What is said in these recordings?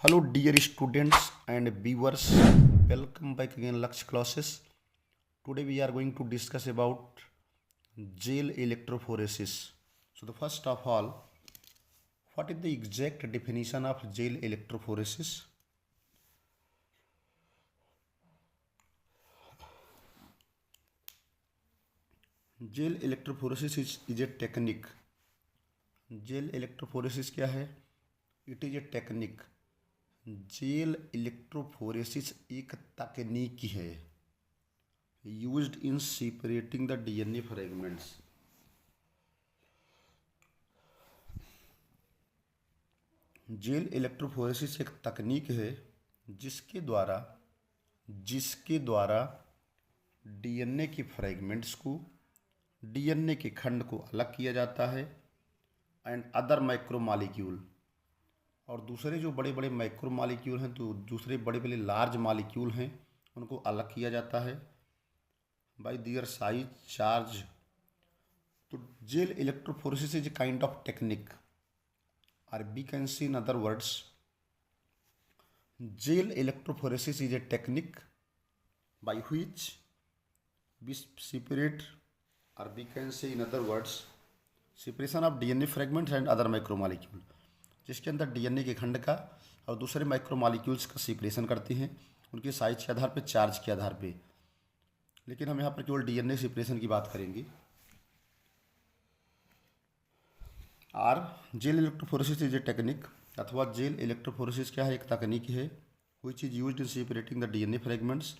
Hello, dear students and viewers. Welcome back again, Laksh classes. Today we are going to discuss about gel electrophoresis. So, the first of all, what is the exact definition of gel electrophoresis? Gel electrophoresis is a technique. Gel electrophoresis क्या है? It is a technique. Jail electrophoresis एक तकनीक है used in separating the DNA fragments. Gel electrophoresis एक तकनीक है जिसके द्वारा डीएनए के फ्रेगमेंट्स को डीएनए के खंड को अलग किया जाता है एंड अदर माइक्रोमॉलिक्यूल और दूसरे जो बड़े बड़े माइक्रो मॉलिक्यूल हैं तो दूसरे बड़े बड़े लार्ज मॉलिक्यूल हैं उनको अलग किया जाता है बाय देयर साइज चार्ज। तो gel electrophoresis is a kind of technique और we can see in other words gel electrophoresis is a technique by which we separate और we can see in other words separation of DNA fragments and other micro molecule, जिसके अंदर DNA के खंड का और दूसरे माइक्रोमॉलिक्यूल्स का सेपरेशन करते हैं उनके साइज के आधार पे, चार्ज के आधार पे। लेकिन हम यहाँ पर केवल डीएनए सेपरेशन की बात करेंगे। Are gel electrophoresis is a technique अथवा जेल इलेक्ट्रोफोरेसिस क्या है? एक तकनीक है which is used in separating the DNA fragments.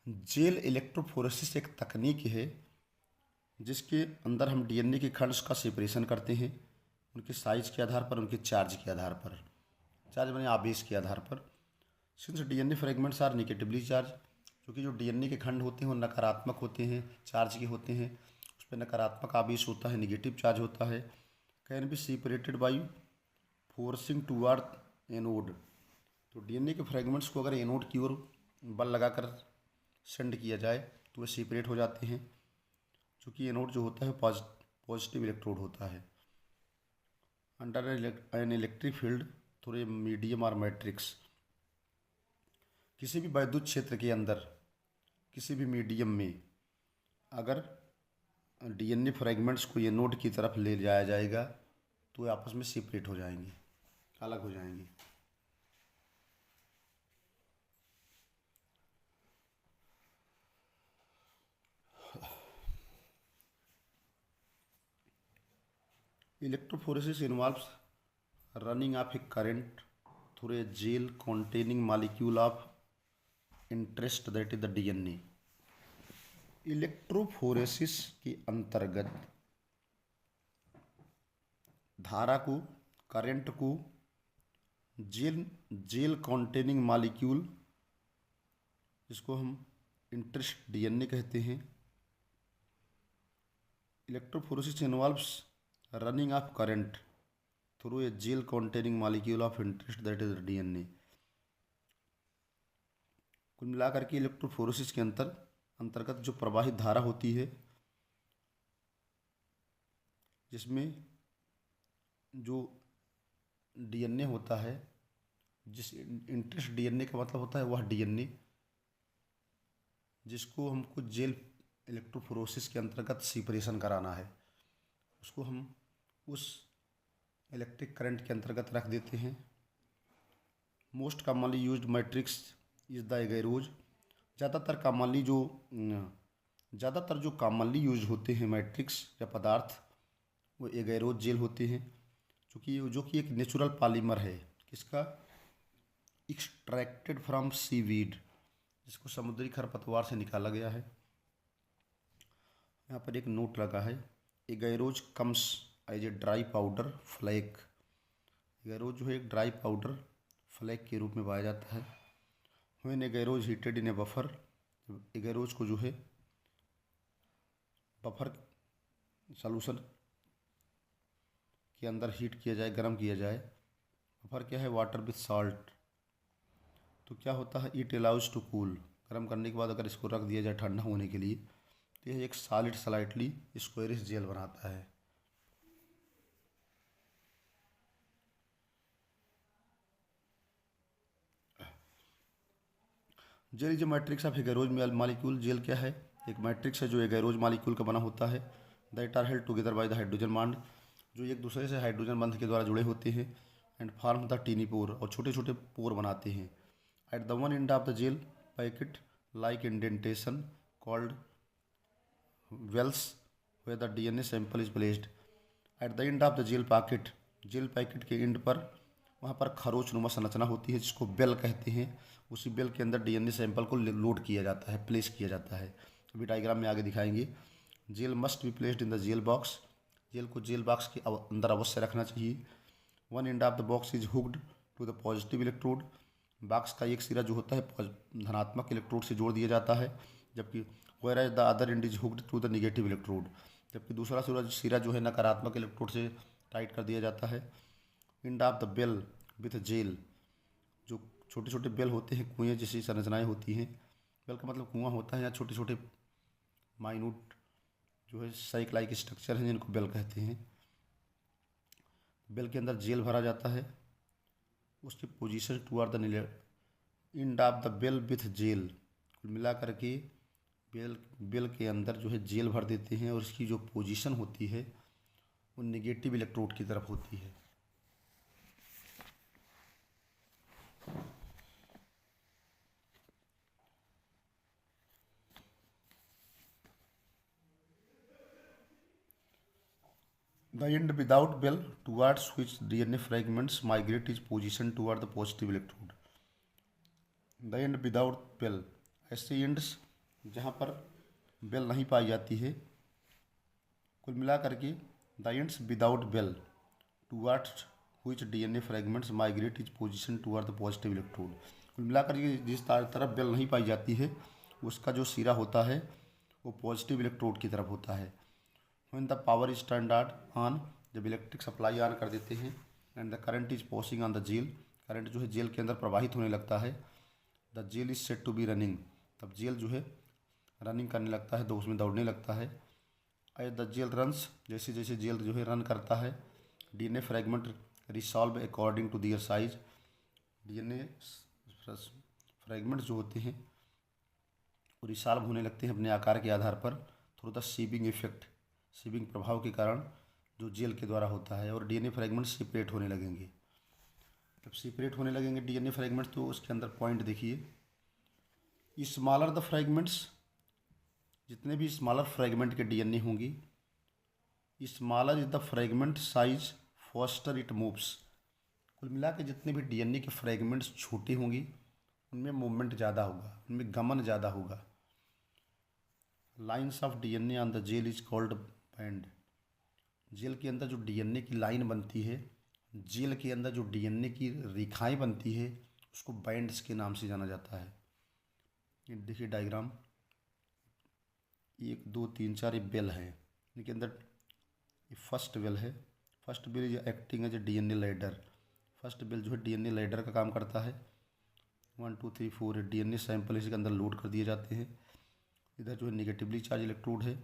Gel electrophoresis एक तकनीक है जिसके अंदर हम डीएनए के खंड का सेपरेशन करते हैं उनके साइज के आधार पर, उनके चार्ज के आधार पर, चार्ज माने आवेश के आधार पर। Since DNA fragments are negatively charge, क्योंकि जो डीएनए के खंड होते हैं वो नकारात्मक होते हैं, चार्ज के होते हैं, उस पर नकारात्मक आवेश होता है, नेगेटिव चार्ज होता है। Can be separated by forcing toward anode. तो डीएनए के फ्रेगमेंट्स को अगर एनोड की ओर बल लगाकर सेंड किया जाए तो वे सेपरेट हो जाते हैं, क्योंकि एनोड जो होता है पॉजिटिव इलेक्ट्रोड होता है। Under an electric field through a medium और मैट्रिक्स, किसी भी वैद्युत क्षेत्र के अंदर किसी भी मीडियम में अगर डीएनए फ्रेगमेंट्स को ये नोड की तरफ ले जाया जाएगा तो वे आपस में सेपरेट हो जाएंगे, अलग हो जाएंगे। Electrophoresis involves running of a current through a gel containing molecule of interest, that is the DNA. Electrophoresis के अंतर्गत धारा को, करंट को जेल कॉन्टेनिंग मॉलिक्यूल, जिसको हम इंटरेस्ट डीएनए कहते हैं। Electrophoresis involves running of current through a gel containing molecule of interest, that is DNA. कुल मिलाकर के इलेक्ट्रोफोरेसिस के अंतर्गत जो प्रवाहित धारा होती है जिसमें जो डीएनए होता है, जिस इंटरेस्ट डीएनए का मतलब होता है वह डीएनए जिसको हमको जेल इलेक्ट्रोफोरेसिस के अंतर्गत सेपरेशन कराना है, उसको हम उस इलेक्ट्रिक करंट के अंतर्गत रख देते हैं। Most commonly used matrix is the agarose. ज़्यादातर जो कॉमनली यूज होते हैं मैट्रिक्स या पदार्थ वो एगैरोज जेल होते हैं, जो कि एक नेचुरल पॉलीमर है। किसका? एक्सट्रैक्टेड फ्रॉम सीवीड, जिसको समुद्री खरपतवार से निकाला गया है। यहाँ पर एक नोट लगा है, agarose comes as a dry powder flake. Agarose जो है एक ड्राई पाउडर फ्लैक के रूप में पाया जाता है। When agarose heated in a buffer, agarose को जो है बफर सॉल्यूशन के अंदर हीट किया जाए, गर्म किया जाए। बफर क्या है? Water with salt. तो क्या होता है? It allows to cool. गर्म करने के बाद अगर इसको रख दिया जाए ठंडा होने के लिए तो यह एक सॉलिड स्लाइटली स्क्वेरिश जेल बनाता है। Gel is a matrix of agarose molecule. Gel क्या है? एक मैट्रिक्स है जो एगेरोज मालिक्यूल का बना होता है। That are held together by the hydrogen bond, जो एक दूसरे से हाइड्रोजन बंध के द्वारा जुड़े होते हैं। And form the tiny pore, और छोटे छोटे पोर बनाते हैं। At the one end of the gel packet like indentation called wells where the DNA sample is placed. At the end of the gel packet के end पर वहाँ पर खरोच नुमा संरचना होती है जिसको बेल कहते हैं। उसी बेल के अंदर डीएनए सैंपल को लोड किया जाता है, प्लेस किया जाता है। अभी डायग्राम में आगे दिखाएंगे। Gel must be placed in the gel box, gel को जेल बॉक्स के अंदर अवश्य रखना चाहिए। One end of the box is hooked to the positive electrode, box का एक सिरा जो होता है धनात्मक इलेक्ट्रोड से जोड़ दिया जाता है, जबकि whereas the other end is hooked to the negative electrode, जबकि दूसरा सिरा जो है नकारात्मक इलेक्ट्रोड से टाइट कर दिया जाता है। End of the well with gel, जो छोटे छोटे बेल होते हैं, कुएँ जैसी संरचनाएं होती हैं। बेल का मतलब कुआं होता है, या छोटे छोटे माइन्यूट जो है साइक लाइक स्ट्रक्चर हैं जिनको बेल कहते हैं। बेल के अंदर जेल भरा जाता है, उसकी position toward the end of the well with gel, कुल मिला करके बेल के अंदर जो है जेल भर देते हैं, और उसकी जो पोजीशन होती है वो नेगेटिव इलेक्ट्रोड की तरफ होती है। The end without bell towards which DNA fragments migrate is position toward the positive electrode. The end without bell, ऐसे एंड्स जहाँ पर बेल नहीं पाई जाती है, कुल मिला करके the ends without well towards which DNA fragments migrate is position toward the positive electrode. कुल मिला करके जिस तरफ बेल नहीं पाई जाती है उसका जो सिरा होता है वो पॉजिटिव इलेक्ट्रोड की तरफ होता है। When the power is turned on, जब इलेक्ट्रिक सप्लाई ऑन कर देते हैं, and the current is passing on the gel, current जो है जेल के अंदर प्रवाहित होने लगता है। The gel is set to be running, तब जेल जो है रनिंग करने लगता है, तो उसमें दौड़ने लगता है। एज द जेल रन्स, जैसे जैसे जेल जो है रन करता है, DNA fragment resolve according to their size, DNA fragment जो होते हैं वो रिसॉल्व होने लगते हैं अपने आकार के आधार पर, through the sieving effect, sieving प्रभाव के कारण जो जेल के द्वारा होता है, और डीएनए फ्रैगमेंट्स सेपरेट होने लगेंगे। जब सेपरेट होने लगेंगे डीएनए फ्रैगमेंट्स, तो उसके अंदर पॉइंट देखिए, स्मॉलर द फ्रैगमेंट्स, जितने भी स्मॉलर फ्रैगमेंट के डीएनए होंगी, smaller is the fragment size faster it moves, कुल मिला के जितने भी डीएनए के फ्रैगमेंट्स छोटे होंगी उनमें मूवमेंट ज़्यादा होगा, उनमें गमन ज़्यादा होगा। Lines of DNA on the gel is called band, gel के अंदर जो डीएनए की लाइन बनती है, जेल के अंदर जो डीएनए की रेखाएं बनती है, उसको बैंड्स के नाम से जाना जाता है। ये देखिए डायग्राम, 1 2 3 4 ये बेल है, इनके अंदर ये फर्स्ट बेल है। First well is acting as a DNA ladder, first well जो है डीएनए लैडर का काम करता है। 1 2 3 4 डीएनए सैंपल इसके अंदर लोड कर दिए जाते हैं। इधर जो है निगेटिवली चार्ज इलेक्ट्रोड है,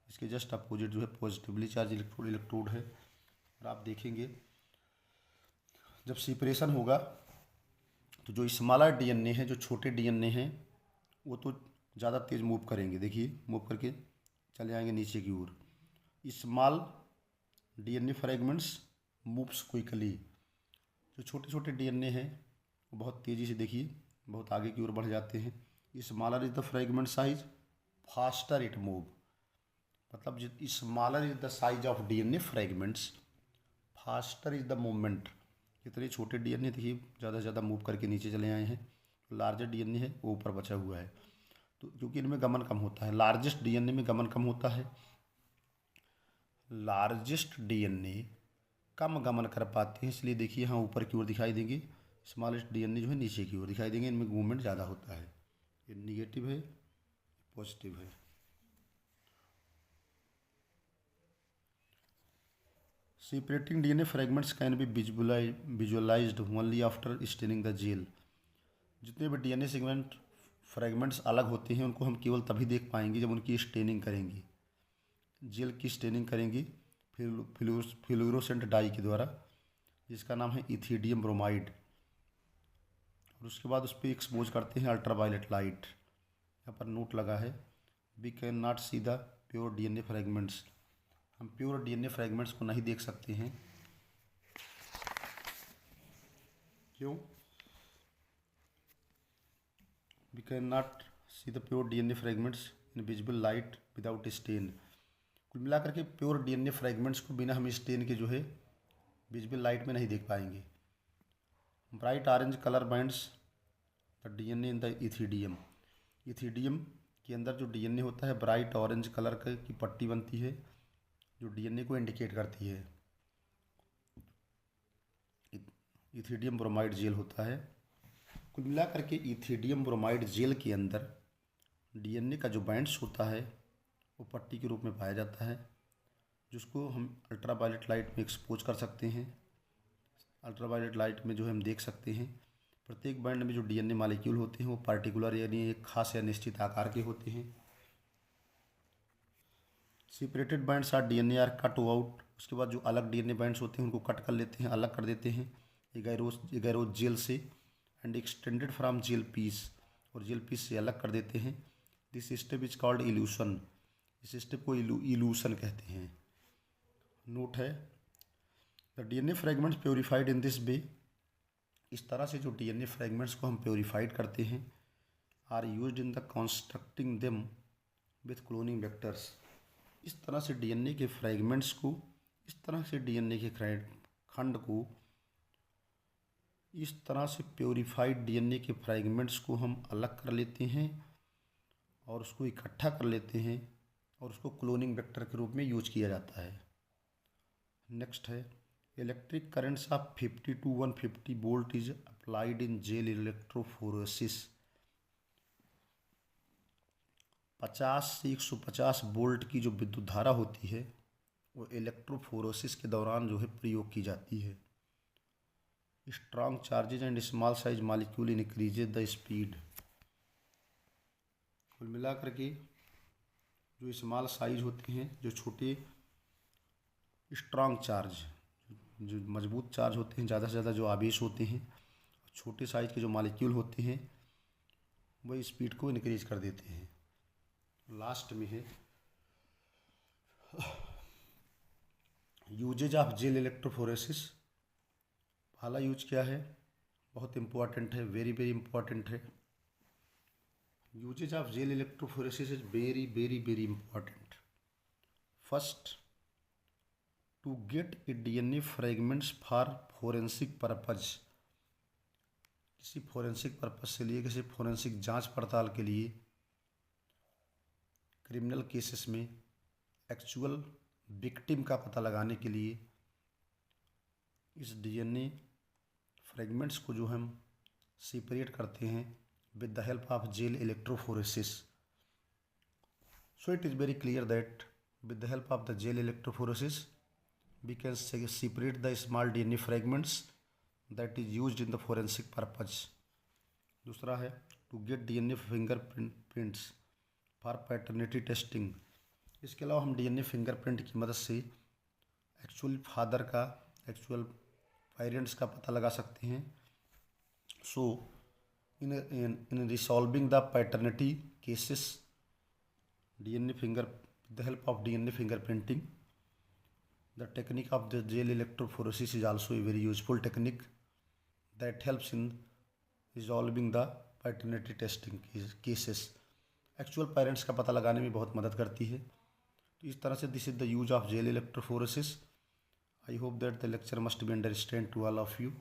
इसके जस्ट अपोजिट जो है पॉजिटिवली चार्ज इलेक्ट्रोड है। और आप देखेंगे जब सेपरेशन होगा तो जो स्मॉलर डीएनए है, जो छोटे डीएनए हैं, वो तो ज़्यादा तेज़ मूव करेंगे। देखिए मूव करके चले जाएंगे नीचे की ओर। Small DNA fragments moves quickly, जो छोटे छोटे डीएनए हैं वो बहुत तेज़ी से देखिए बहुत आगे की ओर बढ़ जाते हैं। Smaller is the fragment size faster it move, मतलब smaller is the size of DNA fragments, faster is the movement. जितने छोटे डीएनए देखिए ज़्यादा से ज़्यादा मूव करके नीचे चले आए हैं, लार्जर डीएनए है वो ऊपर बचा हुआ है। तो क्योंकि इनमें गमन कम होता है, लार्जेस्ट डीएनए में गमन कम होता है, लार्जेस्ट डीएनए कम गमन कर पाते हैं, इसलिए देखिए यहाँ ऊपर की ओर दिखाई देंगे, स्मॉलेस्ट डीएनए जो है नीचे की ओर दिखाई देंगे, इनमें मूवमेंट ज़्यादा होता है। ये निगेटिव है, पॉजिटिव है। Separating DNA fragments can be visualized only after staining the gel, जितने भी डीएनए सेगमेंट फ्रैगमेंट्स अलग होते हैं उनको हम केवल तभी देख पाएंगे जब उनकी स्टेनिंग करेंगे, जेल की स्टेनिंग करेंगे फ्लोरोसेंट डाई के द्वारा, जिसका नाम है इथिडियम ब्रोमाइड। और उसके बाद उस पर एक्सपोज करते हैं अल्ट्रावायलेट लाइट। यहाँ पर नोट लगा है, we can not see the pure DNA fragments. हम प्योर डीएनए फ्रेगमेंट्स को नहीं देख सकते हैं। क्यों? We can not see the pure DNA fragments in visible light without stain. कुल मिलाकर के प्योर डीएनए फ्रेगमेंट्स को बिना हम स्टेन के जो है विजिबल लाइट में नहीं देख पाएंगे। Bright orange colour bands the DNA in the ethidium. Ethidium के अंदर जो डीएनए होता है ब्राइट ऑरेंज कलर की पट्टी बनती है जो डीएनए को इंडिकेट करती है। इथिडियम ब्रोमाइड जेल होता है। कुल मिलाकर के इथिडियम ब्रोमाइड जेल के अंदर डीएनए का जो बैंड्स होता है वो पट्टी के रूप में पाया जाता है, जिसको हम अल्ट्रावायलेट लाइट में एक्सपोज कर सकते हैं। अल्ट्रावायलेट लाइट में जो हम देख सकते हैं प्रत्येक बैंड में जो डीएनए मॉलिक्यूल होते हैं वो पार्टिकुलर यानी एक खास या निश्चित आकार के होते हैं। Separated bands are DNA are cut out. उसके बाद जो अलग डीएनए बैंड्स होते हैं उनको कट कर लेते हैं, अलग कर देते हैं एगारोज जेल से and extended from gel piece, और जेल पीस से अलग कर देते हैं। This step is called elution. इस स्टेप को इल्यूशन कहते हैं। नोट है, the DNA fragments purified in this way. इस तरह से जो डीएनए फ्रेगमेंट्स को हम प्योरीफाइड करते हैं are used in the constructing them with cloning vectors. इस तरह से डीएनए के फ्रेगमेंट्स को, इस तरह से डीएनए के खंड को, इस तरह से प्योरीफाइड डीएनए के फ्रेगमेंट्स को हम अलग कर लेते हैं और उसको इकट्ठा कर लेते हैं और उसको क्लोनिंग वेक्टर के रूप में यूज किया जाता है। नेक्स्ट है, electric currents of 50 to 150 volt is applied in gel electrophoresis. 50 से 150 वोल्ट की जो विद्युत धारा होती है वो इलेक्ट्रोफोरेसिस के दौरान जो है प्रयोग की जाती है। Strong charges and small size molecule increases the speed. कुल मिलाकर के जो स्मॉल साइज होते हैं, जो छोटे स्ट्रॉन्ग चार्ज, जो मजबूत चार्ज होते हैं, ज़्यादा से ज़्यादा जो आवेश होते हैं, छोटे साइज के जो मॉलिक्यूल होते हैं वही स्पीड को इंक्रीज कर देते हैं। लास्ट में है यूजेज ऑफ जेल इलेक्ट्रोफोरेसिस। पहला यूज क्या है, बहुत इम्पोर्टेंट है, वेरी वेरी इम्पोर्टेंट है। Usages of gel electrophoresis is very very very important. First, to get a DNA fragments for forensic purpose. किसी फोरेंसिक पर्पज से लिए, किसी फोरेंसिक जांच पड़ताल के लिए, क्रिमिनल केसेस में एक्चुअल विक्टिम का पता लगाने के लिए इस डीएनए फ्रेगमेंट्स को जो हम सेपरेट करते हैं with the help of gel electrophoresis. So it is very clear that with the help of the gel electrophoresis we can separate the small DNA fragments that is used in the forensic purpose. दूसरा है to get DNA fingerprints for paternity testing. इसके अलावा हम DNA fingerprint की मदद से actual father का, actual parents का पता लगा सकते हैं। सो in resolving the paternity cases, with the help of DNA fingerprinting, the technique of the gel electrophoresis is also a very useful technique that helps in resolving the paternity testing cases. Actual parents का पता लगाने में बहुत मदद करती है। तो इस तरह से this is the use of gel electrophoresis. I hope that the lecture must be understand to all of you.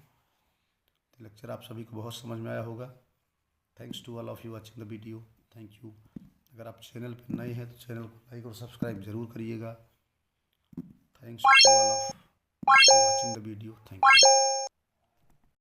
Lecture आप सभी को बहुत समझ में आया होगा। Thanks to all of you watching the video. Thank you. अगर आप चैनल पर नए हैं तो चैनल को लाइक और सब्सक्राइब जरूर करिएगा। Thanks to all of watching the video. Thank you.